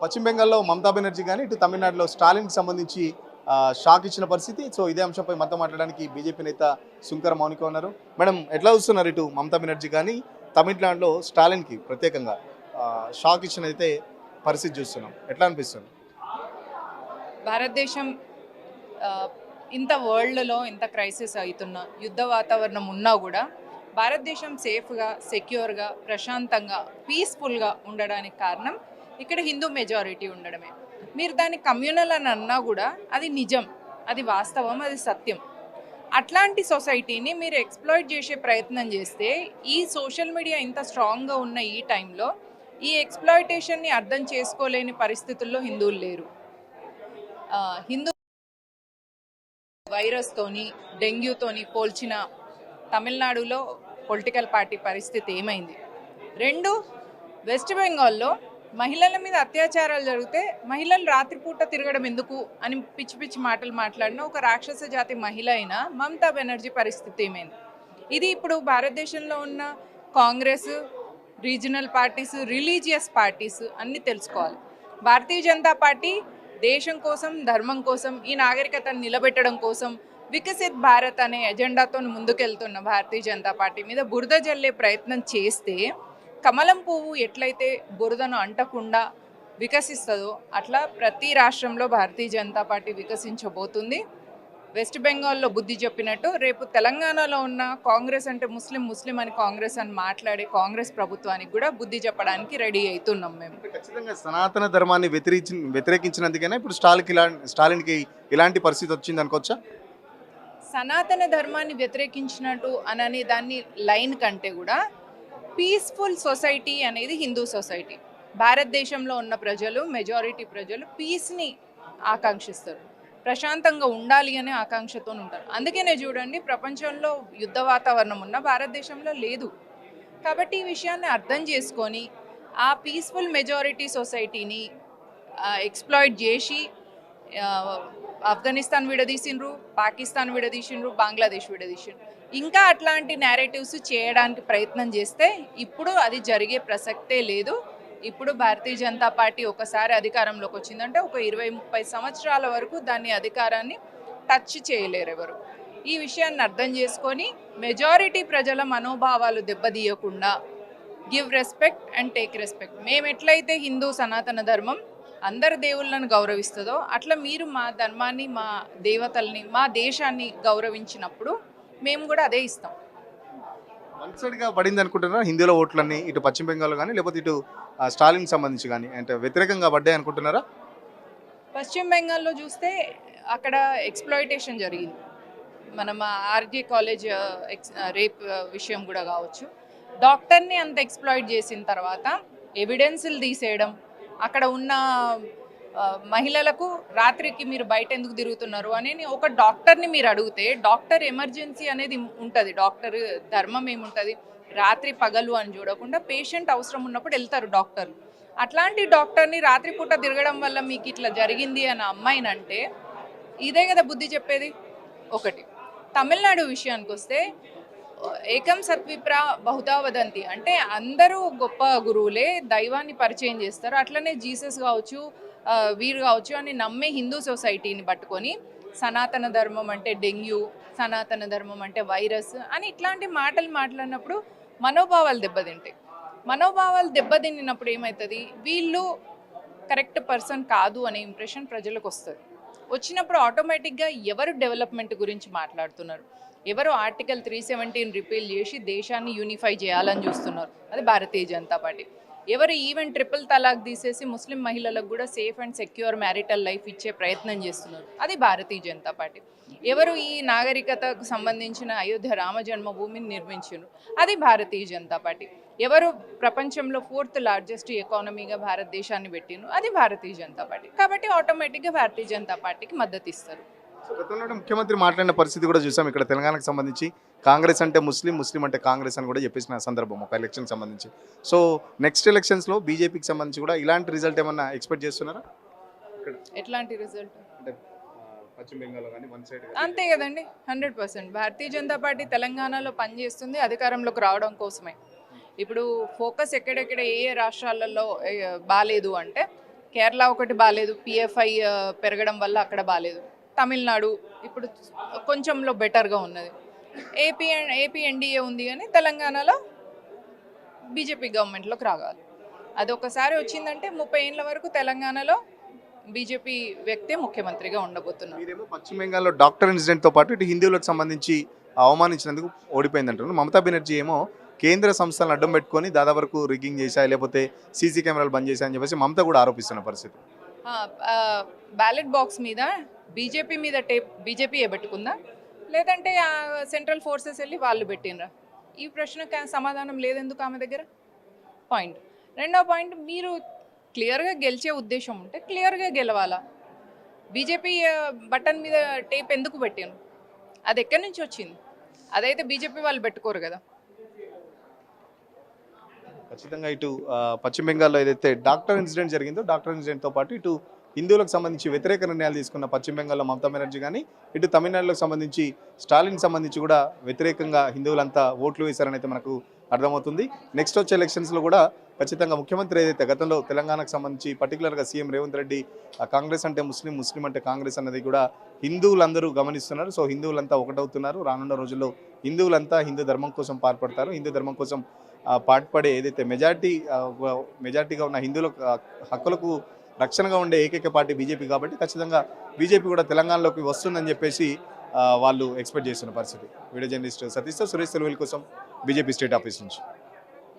పశ్చిమ బెంగాల్లో మమతా బెనర్జీ కానీ ఇటు తమిళనాడులో స్టాలిన్కి సంబంధించి షాక్ ఇచ్చిన పరిస్థితి. సో ఇదే అంశంపై మనతో మాట్లాడడానికి బీజేపీ నేత శుంకర మౌనిక ఉన్నారు. మేడం, ఎట్లా చూస్తున్నారు ఇటు మమతా బెనర్జీ కానీ తమిళనాడులో స్టాలిన్కి ప్రత్యేకంగా షాక్ ఇచ్చినైతే పరిస్థితి చూస్తున్నాం, ఎట్లా అనిపిస్తుంది? భారతదేశం ఇంత వరల్డ్లో ఇంత క్రైసిస్ అవుతున్న యుద్ధ వాతావరణం ఉన్నా కూడా భారతదేశం సేఫ్గా, సెక్యూర్గా, ప్రశాంతంగా, పీస్ఫుల్గా ఉండడానికి కారణం ఇక్కడ హిందూ మెజారిటీ ఉండడమే. మీరు దాన్ని కమ్యూనల్ అని అన్నా కూడా అది నిజం, అది వాస్తవం, అది సత్యం. అట్లాంటి సొసైటీని మీరు ఎక్స్ప్లాయిట్ చేసే ప్రయత్నం చేస్తే ఈ సోషల్ మీడియా ఇంత స్ట్రాంగ్గా ఉన్న ఈ టైంలో ఈ ఎక్స్ప్లాయిటేషన్ని అర్థం చేసుకోలేని పరిస్థితుల్లో హిందువులు లేరు. హిందూ వైరస్తోని, డెంగ్యూతోని పోల్చిన తమిళనాడులో పొలిటికల్ పార్టీ పరిస్థితి ఏమైంది? రెండు, వెస్ట్ బెంగాల్లో మహిళల మీద అత్యాచారాలు జరిగితే మహిళలు రాత్రిపూట తిరగడం ఎందుకు అని పిచ్చి పిచ్చి మాటలు మాట్లాడిన ఒక రాక్షస జాతి మహిళ అయిన మమతా బెనర్జీ పరిస్థితి ఏమైంది? ఇది ఇప్పుడు భారతదేశంలో ఉన్న Congress, regional parties, religious parties అన్నీ తెలుసుకోవాలి. భారతీయ జనతా పార్టీ దేశం కోసం, ధర్మం కోసం, ఈ నాగరికతను నిలబెట్టడం కోసం వికసిత్ భారత్ అనే ఎజెండాతో ముందుకెళ్తున్న భారతీయ జనతా పార్టీ మీద బురద జల్లే ప్రయత్నం చేస్తే కమలం పువ్వు ఎట్లయితే బురదను అంటకుండా వికసిస్తుందో అట్లా ప్రతి రాష్ట్రంలో భారతీయ జనతా పార్టీ వికసించబోతుంది. వెస్ట్ బెంగాల్లో బుద్ధి చెప్పినట్టు రేపు తెలంగాణలో ఉన్న కాంగ్రెస్ అంటే ముస్లిం అని కాంగ్రెస్ అని మాట్లాడే కాంగ్రెస్ ప్రభుత్వానికి కూడా బుద్ధి చెప్పడానికి రెడీ అవుతున్నాం మేము. ఖచ్చితంగా సనాతన ధర్మాన్ని వ్యతిరేకించినందుకైనా ఇప్పుడు స్టాలిన్కి ఇలాంటి పరిస్థితి వచ్చింది అనుకోవచ్చా? సనాతన ధర్మాన్ని వ్యతిరేకించినట్టు అనని దాన్ని లైన్ కంటే కూడా పీస్ఫుల్ సొసైటీ అనేది హిందూ సొసైటీ. భారతదేశంలో ఉన్న ప్రజలు, మెజారిటీ ప్రజలు పీస్ని ఆకాంక్షిస్తారు, ప్రశాంతంగా ఉండాలి అనే ఆకాంక్షతో ఉంటారు. అందుకనే చూడండి, ప్రపంచంలో యుద్ధ వాతావరణం ఉన్న భారతదేశంలో లేదు. కాబట్టి ఈ విషయాన్ని అర్థం చేసుకొని ఆ పీస్ఫుల్ మెజారిటీ సొసైటీని ఎక్స్ప్లాయిట్ చేసి ఆఫ్ఘనిస్తాన్ విడదీసిండ్రు, పాకిస్తాన్ విడదీసిండ్రు, బంగ్లాదేశ్ విడదీసిండ్రు. ఇంకా అట్లాంటి నేరేటివ్స్ చేయడానికి ప్రయత్నం చేస్తే ఇప్పుడు అది జరిగే ప్రసక్తే లేదు. ఇప్పుడు భారతీయ జనతా పార్టీ ఒకసారి అధికారంలోకి వచ్చిందంటే ఒక 20-30 సంవత్సరాల వరకు దాన్ని అధికారాన్ని టచ్ చేయలేరు ఎవరు. ఈ విషయాన్ని అర్థం చేసుకొని మెజారిటీ ప్రజల మనోభావాలు దెబ్బతీయకుండా give respect and take respect. మేము ఎట్లయితే హిందూ సనాతన ధర్మం అందరి దేవుళ్ళను గౌరవిస్తుందో అట్లా మీరు మా ధర్మాన్ని, మా దేవతల్ని, మా దేశాన్ని గౌరవించినప్పుడు మేము కూడా అదే ఇస్తాం. వన్ సైడ్గా పడింది అనుకుంటున్నారా హిందీలో ఓట్లన్నీ ఇటు పశ్చిమ బెంగాల్ కానీ లేకపోతే ఇటు స్టాలిన్కి సంబంధించి కానీ అంటే వ్యతిరేకంగా పడ్డాయి అనుకుంటున్నారా? పశ్చిమ బెంగాల్లో చూస్తే అక్కడ ఎక్స్ప్లాయిటేషన్ జరిగింది. మనం ఆర్జే కాలేజ్ రేప్ విషయం కూడా కావచ్చు. డాక్టర్ని అంత ఎక్స్ప్లాయిట్ చేసిన తర్వాత ఎవిడెన్సులు తీసేయడం, అక్కడ ఉన్న మహిళలకు రాత్రికి మీరు బయట ఎందుకు తిరుగుతున్నారు అని ఒక డాక్టర్ని మీరు అడిగితే, డాక్టర్ ఎమర్జెన్సీ అనేది ఉంటుంది, డాక్టర్ ధర్మం ఏముంటుంది, రాత్రి పగలు అని చూడకుండా పేషెంట్ అవసరం ఉన్నప్పుడు వెళ్తారు డాక్టర్లు. అట్లాంటి డాక్టర్ని రాత్రిపూట తిరగడం వల్ల మీకు ఇట్లా జరిగింది అని అమ్మాయినంటే ఇదే కదా బుద్ధి చెప్పేది. ఒకటి. తమిళనాడు విషయానికి వస్తే ఏకం సత్విప్ర బహుదా వదంతి అంటే అందరూ గొప్ప గురువులే దైవాన్ని పరిచయం చేస్తారు. అట్లనే జీసస్ కావచ్చు, వీరు కావచ్చు అని నమ్మే హిందూ సొసైటీని పట్టుకొని సనాతన ధర్మం అంటే డెంగ్యూ, సనాతన ధర్మం అంటే వైరస్ అని ఇట్లాంటి మాటలు మాట్లాడినప్పుడు మనోభావాలు దెబ్బతింటాయి. మనోభావాలు దెబ్బతిన్నప్పుడు ఏమవుతుంది, వీళ్ళు కరెక్ట్ పర్సన్ కాదు అనే ఇంప్రెషన్ ప్రజలకు వస్తుంది. వచ్చినప్పుడు ఆటోమేటిక్గా ఎవరు డెవలప్మెంట్ గురించి మాట్లాడుతున్నారు, ఎవరు ఆర్టికల్ 317 రిపీల్ చేసి దేశాన్ని యూనిఫై చేయాలని చూస్తున్నారు, అది భారతీయ జనతా పార్టీ. ఎవరు ఈవెన్ ట్రిపుల్ తలాక్ తీసేసి ముస్లిం మహిళలకు కూడా safe and secure marital life ఇచ్చే ప్రయత్నం చేస్తున్నారు, అది భారతీయ జనతా పార్టీ. ఎవరు ఈ నాగరికతకు సంబంధించిన అయోధ్య రామ జన్మభూమిని నిర్మించారు, అది భారతీయ జనతా పార్టీ. ఎవరు ప్రపంచంలో 4th లార్జెస్ట్ ఎకానమీగా భారతదేశాన్ని పెట్టిండ్రు, అది భారతీయ జనతా పార్టీ. కాబట్టి ఆటోమేటిక్గా భారతీయ జనతా పార్టీకి మద్దతు ఇస్తారు. గతంలో ముఖ్యమంత్రి మాట్లాడిన పరిస్థితి కూడా చూసాం ఇక్కడ తెలంగాణకు సంబంధించి. కాంగ్రెస్ అంటే ముస్లిం అంటే కాంగ్రెస్ అని కూడా చెప్పేసిన సందర్భం ఒక ఎలక్షన్కి సంబంధించి. సో నెక్స్ట్ ఎలక్షన్స్లో బీజేపీకి సంబంధించి కూడా ఇలాంటి రిజల్ట్ ఏమన్నా ఎక్స్పెక్ట్ చేస్తున్నారా? ఎట్లాంటి రిజల్ట్? అంటే పశ్చిమ బెంగాల్లో కానీ వన్ సైడ్ అంతే కదండి, 100%. భారతీయ జనతా పార్టీ తెలంగాణలో పనిచేస్తుంది అధికారంలోకి రావడం కోసమే. ఇప్పుడు ఫోకస్ ఎక్కడెక్కడ ఏ రాష్ట్రాలలో బాగాలేదు అంటే కేరళ ఒకటి బాగాలేదు, పిఎఫ్ఐ పెరగడం వల్ల అక్కడ బాగాలేదు. తమిళనాడు ఇప్పుడు కొంచెంలో బెటర్గా ఉన్నది. ఏపీ ఎన్డీఏ ఉంది కానీ తెలంగాణలో బీజేపీ గవర్నమెంట్లోకి రాగాలి. అది ఒకసారి వచ్చిందంటే 30 ఏళ్ళ వరకు తెలంగాణలో బీజేపీ వ్యక్తే ముఖ్యమంత్రిగా ఉండబోతున్నారు. మీరేమో పశ్చిమ బెంగాల్లో డాక్టర్ ఇన్సిడెంట్తో పాటు ఇటు హిందువులకు సంబంధించి అవమానించినందుకు ఓడిపోయిందంటారు. మమతా బెనర్జీ ఏమో కేంద్ర సంస్థలను అడ్డం పెట్టుకొని దాదాపు వరకు రిగ్గింగ్ చేశాయి, లేకపోతే సీసీ కెమెరాలు బంద్ చేశాయని చెప్పేసి మమతా కూడా ఆరోపిస్తున్న పరిస్థితి. బ్యాలెట్ బాక్స్ మీద బీజేపీ మీద టేప్ బీజేపీయే పెట్టుకుందా, లేదంటే సెంట్రల్ ఫోర్సెస్ వెళ్ళి వాళ్ళు పెట్టినరా? ఈ ప్రశ్నకు సమాధానం లేదెందుకు ఆమె దగ్గర? పాయింట్. రెండో పాయింట్, మీరు క్లియర్గా గెలిచే ఉద్దేశం ఉంటే క్లియర్గా గెలవాలా. బీజేపీ బటన్ మీద టేప్ ఎందుకు పెట్టాను? అది ఎక్కడి నుంచి వచ్చింది? అదైతే బీజేపీ వాళ్ళు పెట్టుకోరు కదా. ఖచ్చితంగా ఇటు పశ్చిమ బెంగాల్లో ఏదైతే డాక్టర్ ఇన్సిడెంట్ జరిగిందో డాక్టర్ ఇన్సిడెంట్తో పాటు ఇటు హిందువులకు సంబంధించి వ్యతిరేక నిర్ణయాలు తీసుకున్న పశ్చిమ బెంగాల్లో మమతా బెనర్జీ కానీ, ఇటు తమిళనాడులకు సంబంధించి స్టాలిన్ సంబంధించి కూడా వ్యతిరేకంగా హిందువులంతా ఓట్లు వేశారని అయితే మనకు అర్థమవుతుంది. నెక్స్ట్ వచ్చే ఎలక్షన్స్లో కూడా ఖచ్చితంగా ముఖ్యమంత్రి ఏదైతే గతంలో తెలంగాణకు సంబంధించి పర్టికులర్గా సీఎం రేవంత్ రెడ్డి కాంగ్రెస్ అంటే ముస్లిం, ముస్లిం అంటే కాంగ్రెస్ అన్నది కూడా హిందువులందరూ గమనిస్తున్నారు. సో హిందువులంతా ఒకటవుతున్నారు. రానున్న రోజుల్లో హిందువులంతా హిందూ ధర్మం కోసం పాటుపడతారు. హిందూ ధర్మం కోసం పాటుపడే ఏదైతే మెజార్టీగా ఉన్న హిందువుల హక్కులకు రక్షణగా ఉండే ఏకైక పార్టీ బీజేపీ కాబట్టి ఖచ్చితంగా బీజేపీ కూడా తెలంగాణలోకి వస్తుందని చెప్పేసి వాళ్ళు ఎక్స్పెక్ట్ చేస్తున్న పరిస్థితి. వీడియో జర్నలిస్ట్ సతీష్తో సురేష్ తెలుగుల కోసం బీజేపీ స్టేట్ ఆఫీస్ నుంచి.